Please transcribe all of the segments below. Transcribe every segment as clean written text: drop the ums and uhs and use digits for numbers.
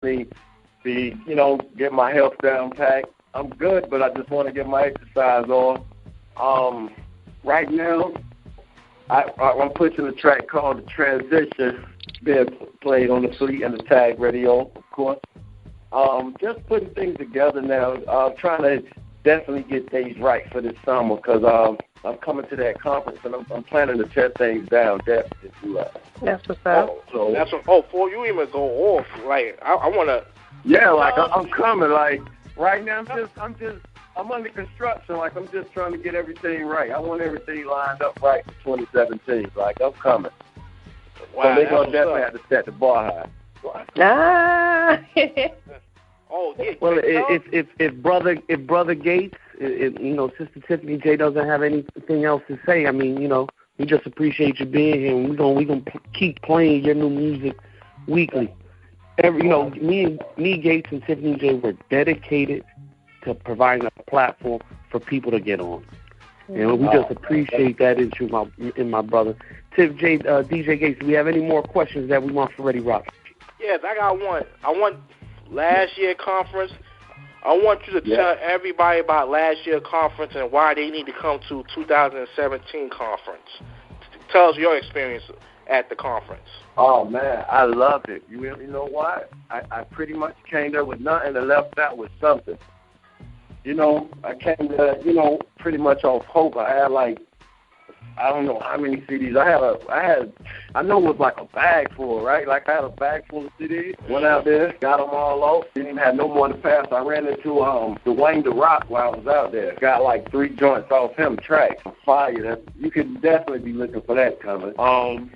definitely be, get my health down packed. I'm good, but I just want to get my exercise on. Right now, I'm pushing a track called The Transition, being played on the Fleet and the Tag Radio, of course. Just putting things together now, trying to definitely get things right for this summer, because I'm coming to that conference, and I'm planning to tear things down definitely. That's what's up. Before you even go off, like, I want to... Yeah, like, I'm coming, like, right now I'm under construction, like, I'm just trying to get everything right. I want everything lined up right for 2017, like, I'm coming. Wow, so they're going to definitely have to set the bar high. Oh, yeah. Well, if brother Gates, Sister Tiffany J doesn't have anything else to say, I mean, we just appreciate you being here, and we're gonna keep playing your new music weekly. Me, Gates, and Tiffany J were dedicated to providing a platform for people to get on, and we just appreciate that in my brother. Tiff J, DJ Gates, do we have any more questions that we want for Reddy Roc? Yes, I got one. I want last year conference. I want you to tell everybody about last year conference and why they need to come to 2017 conference. Tell us your experience at the conference. Oh, man, I loved it. You know why? I pretty much came there with nothing and left out with something. I came there, pretty much off hope. I had I don't know how many CDs. I know it was like a bag full, right? Like I had a bag full of CDs. Went out there, got them all off. Didn't even have no more to pass. I ran into Reddy Roc while I was out there. Got like 3 joints off him, tracks. Fire. You could definitely be looking for that coming.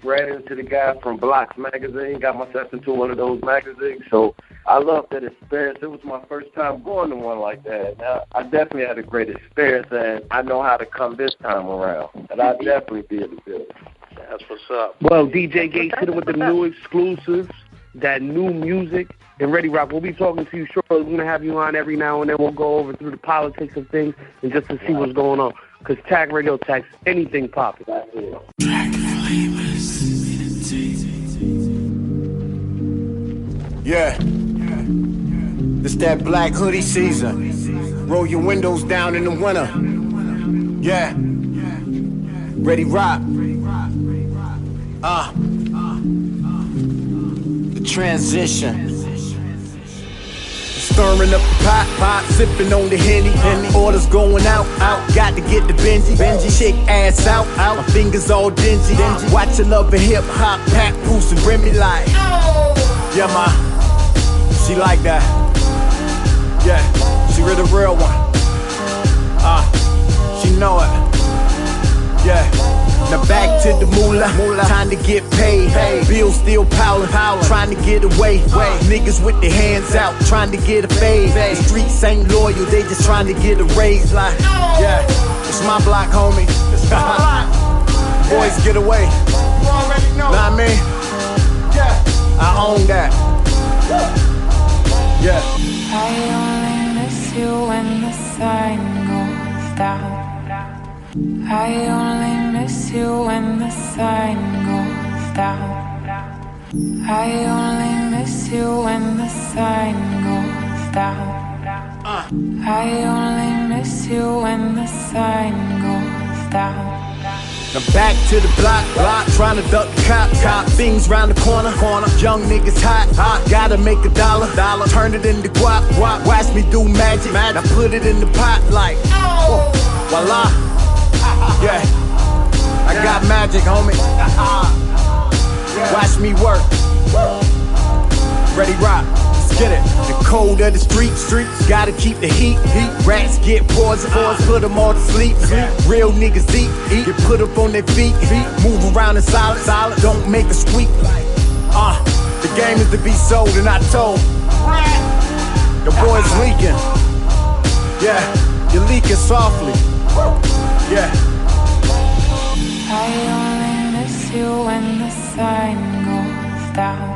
Ran into the guy from Blocks Magazine. Got myself into one of those magazines. So I loved that experience. It was my first time going to one like that. Now, I definitely had a great experience, and I know how to come this time around. And I definitely be able to do it. That's what's up. Well, DJ Gates hit it with the new exclusives, that new music, and Reddy Roc. We'll be talking to you shortly. We're going to have you on every now and then. We'll go over through the politics of things and just to see what's going on. Because Tag Radio tags anything popping. Yeah. It's that black hoodie season. Roll your windows down in the winter. Yeah. Reddy Roc. The transition. Stirring up the pot, sipping on the Henny. Orders going out, got to get the Benji. Shake ass out, my fingers all dingy. Watching love and hip hop, Pat, Goose, and Remy like. Yeah, ma, she like that. Yeah, she really real one. She know it. Yeah. Now back to the moolah, time to get paid. Bills still piling, trying to get away. Niggas with their hands out, trying to get a fade. The streets ain't loyal, they just trying to get a raise. Like, yeah, it's my block, homie. Boys get away. You already know. Know what I mean? Yeah, I own that. Yeah. I only miss you when the sun goes down. I only miss you when the sun goes down. I only miss you when the sun goes down. I only miss you when the sun goes down. Now back to the block, trying to duck the cop, things round the corner, young niggas hot, gotta make a dollar, turn it into guap, watch me do magic, now put it in the pot like, voila. Yeah, I got magic, homie. Watch me work. Reddy Roc, let's get it. The cold of the streets, gotta keep the heat. Rats get poison, put them all to sleep. Real niggas eat, get put up on their feet. Move around in silence, don't make a squeak. The game is to be sold, and I told the boys leaking. Yeah, you're leaking softly. Yeah. I only miss you when the sun goes down.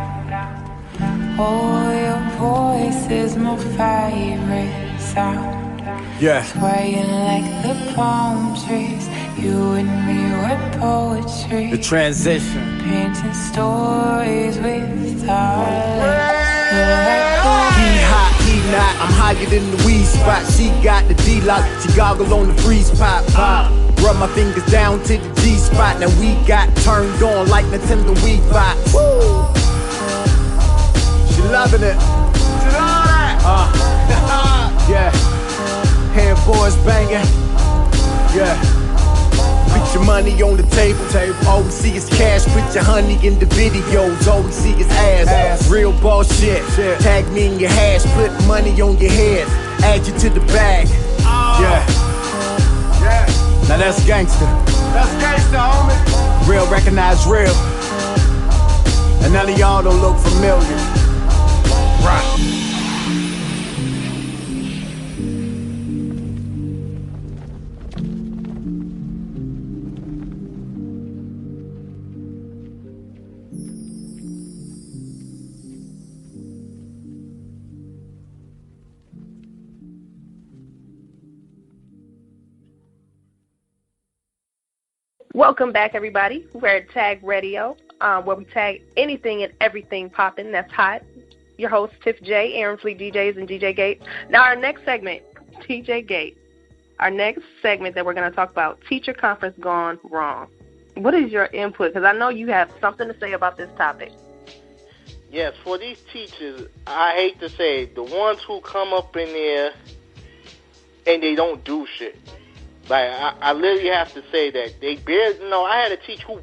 Oh, your voice is my favorite sound. Yeah. Swaying like the palm trees. You and me were poetry. The transition. Painting stories with our lips. He hot, he not. I'm higher than the weed spot. She got the D-lock. She goggle on the freeze pop. Rub my fingers down to the G-spot. Now we got turned on like Nintendo Wii Bot. Woo! She loving it. She loving it. Yeah. Head boys banging. Yeah. Put your money on the table. All we see is cash. Put your honey in the videos. All we see is ass. Real bullshit. Tag me in your hash. Put money on your head. Add you to the bag. Yeah. Now that's gangster. That's gangster, homie. Real recognize real. And none of y'all don't look familiar. Right. Welcome back, everybody. We're at Tag Radio, where we tag anything and everything popping that's hot. Your host, Tiff J, Aaron Fleet DJs, and DJ Gates. Now, our next segment, DJ Gates. Our next segment that we're going to talk about, teacher conference gone wrong. What is your input? Because I know you have something to say about this topic. Yes, for these teachers, I hate to say it, the ones who come up in there and they don't do shit. Like, I literally have to say that they barely, I had a teacher who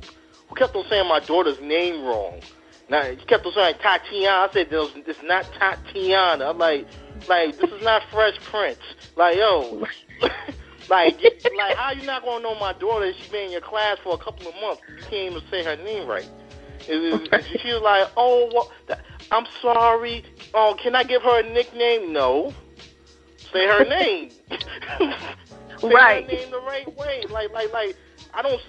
kept on saying my daughter's name wrong. Now, he kept on saying Tatiana. I said, it's not Tatiana. I'm like, this is not Fresh Prince. Like, yo, like, how you not going to know my daughter if she's been in your class for a couple of months? You can't even say her name right. She was like, oh, well, I'm sorry. Oh, can I give her a nickname? No. Say her name. Say right. her name the right way. Like, I don't,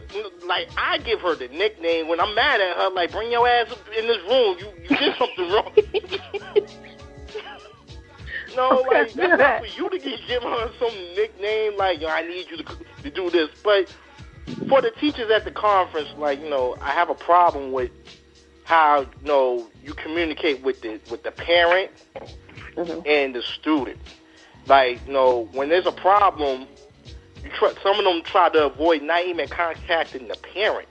I give her the nickname when I'm mad at her, like, bring your ass up in this room. You did something wrong. No, like, that's not for you to give her some nickname, like, I need you to do this. But for the teachers at the conference, like, I have a problem with how, you communicate with the parent and the student. Like, when there's a problem, some of them try to avoid not even contacting the parent.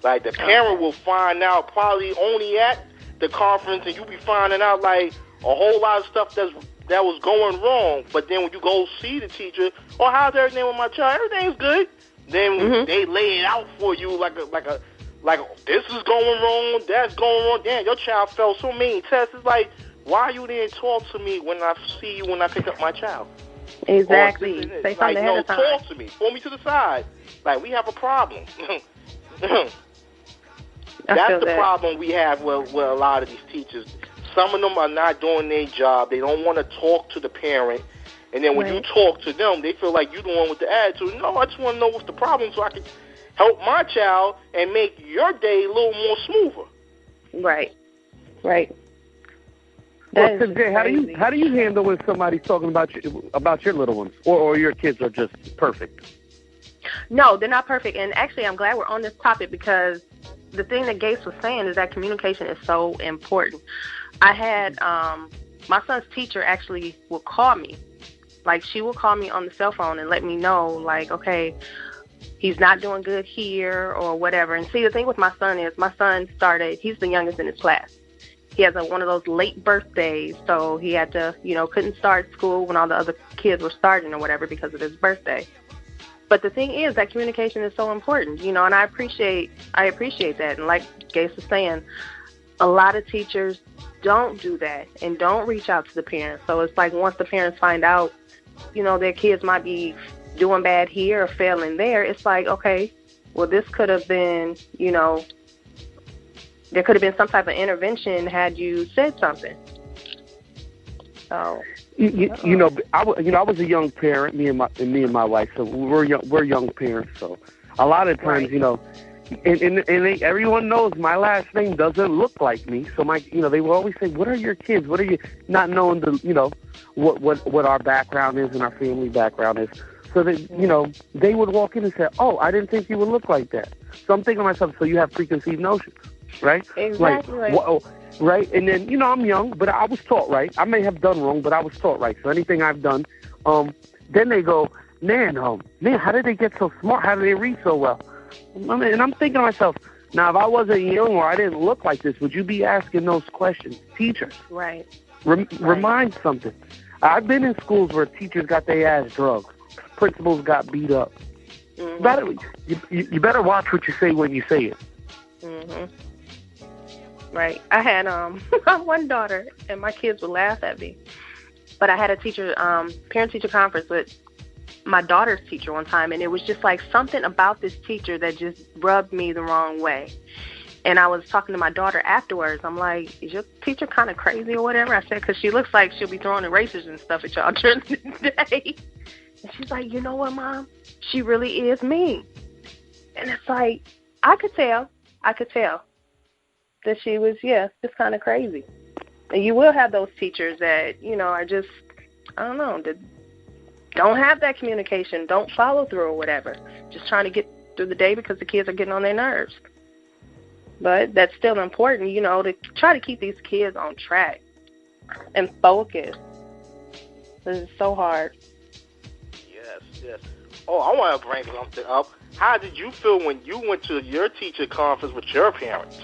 Like, the parent will find out probably only at the conference, and you'll be finding out, like, a whole lot of stuff that was going wrong. But then when you go see the teacher, how's everything with my child? Everything's good. Then they lay it out for you like this is going wrong, that's going wrong. Damn, your child failed so many tests. It's like, why you didn't talk to me when I see you when I pick up my child? Exactly. Say something ahead of time. Talk to me. Pull me to the side. Like, we have a problem. That's the problem we have with a lot of these teachers. Some of them are not doing their job. They don't want to talk to the parent. And then when you talk to them, they feel like you're the one with the attitude. No, I just want to know what's the problem so I can help my child and make your day a little more smoother. Right. Well, Jay, how do you handle when somebody's talking about your little ones, or your kids are just perfect? No, they're not perfect. And actually, I'm glad we're on this topic because the thing that Gates was saying is that communication is so important. I had my son's teacher actually would call me. Like, she will call me on the cell phone and let me know, like, okay, he's not doing good here or whatever. And see, the thing with my son is he's the youngest in his class. He has one of those late birthdays, so he had to, couldn't start school when all the other kids were starting or whatever because of his birthday. But the thing is that communication is so important, and I appreciate that. And like Gates was saying, a lot of teachers don't do that and don't reach out to the parents. So it's like once the parents find out, their kids might be doing bad here or failing there, it's like, okay, well, this could have been, there could have been some type of intervention had you said something. So, I was a young parent, me and my wife. So we're young parents. So a lot of times, and everyone knows my last name doesn't look like me. So they will always say, "What are your kids? What are you?" Not knowing what our background is and our family background is. So that they would walk in and say, "Oh, I didn't think you would look like that." So I'm thinking to myself, so you have preconceived notions. right? Exactly. Like, right? And then, you know, I'm young, but I was taught right. I may have done wrong, but I was taught right. So anything I've done, then they go, man, how did they get so smart? How did they read so well? And I'm thinking to myself, now, if I wasn't young or I didn't look like this, would you be asking those questions? Teachers. Right. Remind something. I've been in schools where teachers got their ass drugged. Principals got beat up. Mm-hmm. You better watch what you say when you say it. Mm-hmm. Right. I had one daughter, and my kids would laugh at me. But I had a teacher, parent-teacher conference with my daughter's teacher one time, and it was just like something about this teacher that just rubbed me the wrong way. And I was talking to my daughter afterwards. I'm like, is your teacher kind of crazy or whatever? I said, because she looks like she'll be throwing erasers and stuff at y'all during the day. And she's like, you know what, Mom? She really is mean. And it's like, I could tell that she was, just kind of crazy. And you will have those teachers that, you know, are just, I don't know, that don't have that communication, don't follow through or whatever, just trying to get through the day because the kids are getting on their nerves. But that's still important, you know, to try to keep these kids on track and focused. This is so hard. Yes. Oh, I want to bring something up. How did you feel when you went to your teacher conference with your parents?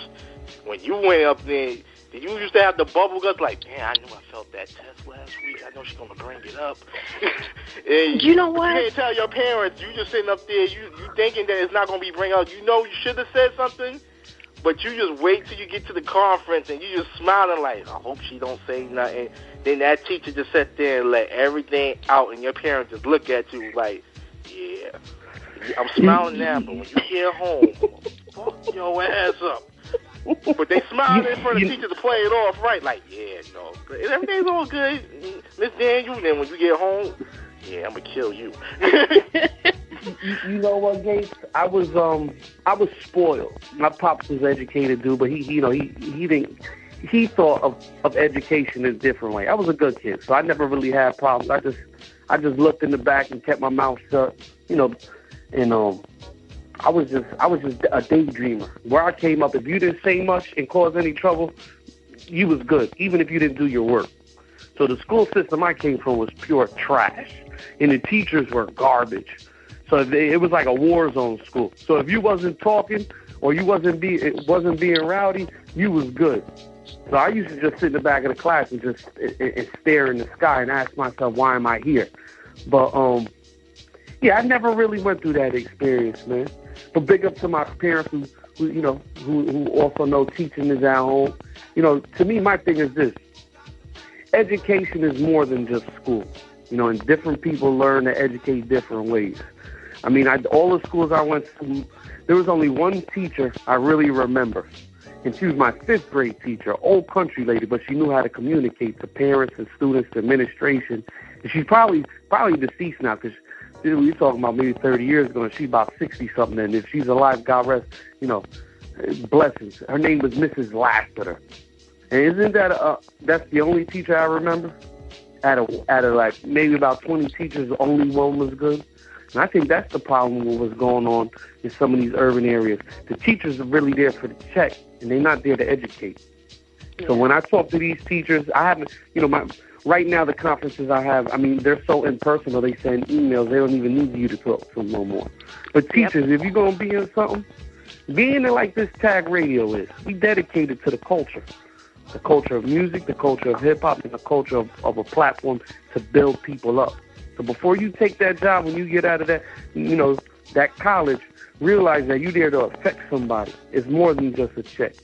When you went up there, did you used to have the bubble guts like, man, I knew I felt that test last week. I know she's going to bring it up. You know what? You can't tell your parents. You just sitting up there, you thinking that it's not going to be bring up. You know you should have said something, but you just wait till you get to the conference and you just smiling like, I hope she don't say nothing. Then that teacher just sat there and let everything out, and your parents just look at you like, yeah, I'm smiling now, but when you get home, fuck your ass up. But they smile in front of the teacher to play it off right, like, yeah, no, everything's all good, Miss Daniel. Then when you get home, yeah, I'm gonna kill you. You know what, Gates? I was spoiled. My pops was educated, dude, but he didn't. He thought of education in a different way. I was a good kid, so I never really had problems. I just looked in the back and kept my mouth shut, you know, and I was just a daydreamer. Where I came up, if you didn't say much and cause any trouble, you was good, even if you didn't do your work. So the school system I came from was pure trash, and the teachers were garbage. So it was like a war zone school. So if you wasn't talking or you wasn't being rowdy, you was good. So I used to just sit in the back of the class and just and stare in the sky and ask myself, why am I here? But I never really went through that experience, man. But big up to my parents who also know teaching is at home. You know, to me, my thing is this: education is more than just school. You know, and different people learn to educate different ways. I mean, all the schools I went to, there was only one teacher I really remember. And she was my 5th grade teacher, old country lady, but she knew how to communicate to parents and students, to administration. And she's probably deceased now, because we're talking about maybe 30 years ago, and she's about 60-something. And if she's alive, God rest, you know, blessings. Her name was Mrs. Lassiter. And isn't that that's the only teacher I remember? Out of like maybe about 20 teachers, only one was good. And I think that's the problem with what's going on in some of these urban areas. The teachers are really there for the check, and they're not there to educate. Yeah. So when I talk to these teachers, I haven't, you know, right now the conferences I have, I mean, they're so impersonal. They send emails. They don't even need you to talk to them no more. But teachers, if you're going to be in something, be in it like this Tag Radio is. Be dedicated to the culture of music, the culture of hip-hop, and the culture of a platform to build people up. So before you take that job, when you get out of that, you know, that college, realize that you're there to affect somebody. It's more than just a check.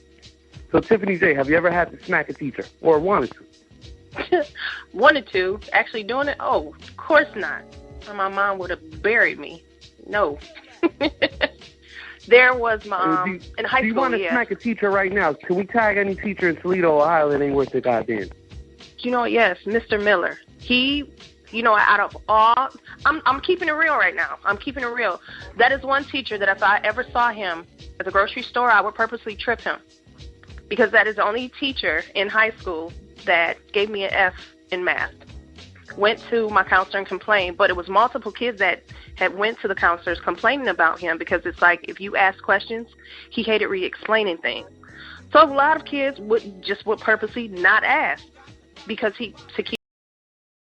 So Tiffany J, have you ever had to smack a teacher or wanted to? Wanted to. Actually doing it? Oh, of course not. My mom would have buried me. No. There was my in high school. Do you want to smack a teacher right now? Can we tag any teacher in Toledo, Ohio that ain't worth the goddamn? You know, yes, Mr. Miller. He, you know, out of all, I'm keeping it real right now. I'm keeping it real. That is one teacher that if I ever saw him at the grocery store, I would purposely trip him, because that is the only teacher in high school that gave me an F in math. Went to my counselor and complained, but it was multiple kids that had went to the counselors complaining about him, because it's like if you ask questions, he hated re-explaining things. So a lot of kids would purposely not ask because to keep